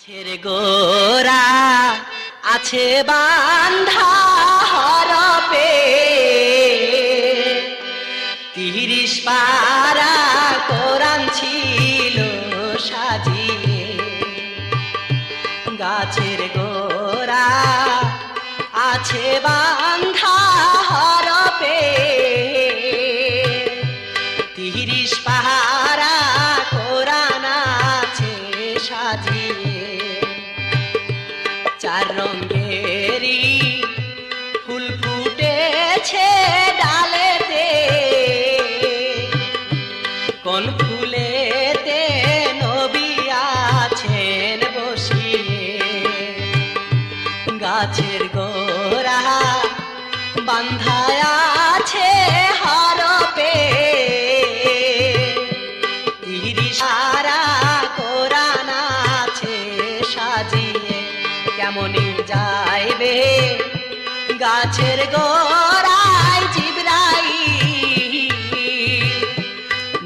গাছের গোড়া আছে বান্ধা হরপে ৩০ পারা কোরআন ছিল সাজিয়ে। গাছের গোড়া আছে বান্ধা হরপে ৩০ পারা কোরআন আছে সাজিয়ে। ৪ রঙেরই ফুল ফুটেছে ডালেতে, কোন ফুলেতে নবী আছেন বসিয়ে। গাছের গোড়া বান্ধায় আছে হরপে ৩০ পারা কোরআন আছে সাজিয়ে। কেমনই যাইবে গাছের গোড়ায় জিবরাইল,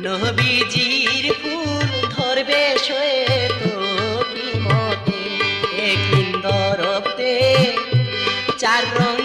নবীজির ফুল ধরবে শ্বেত বিমতে। এক ইন্দরতে ৪ রঙ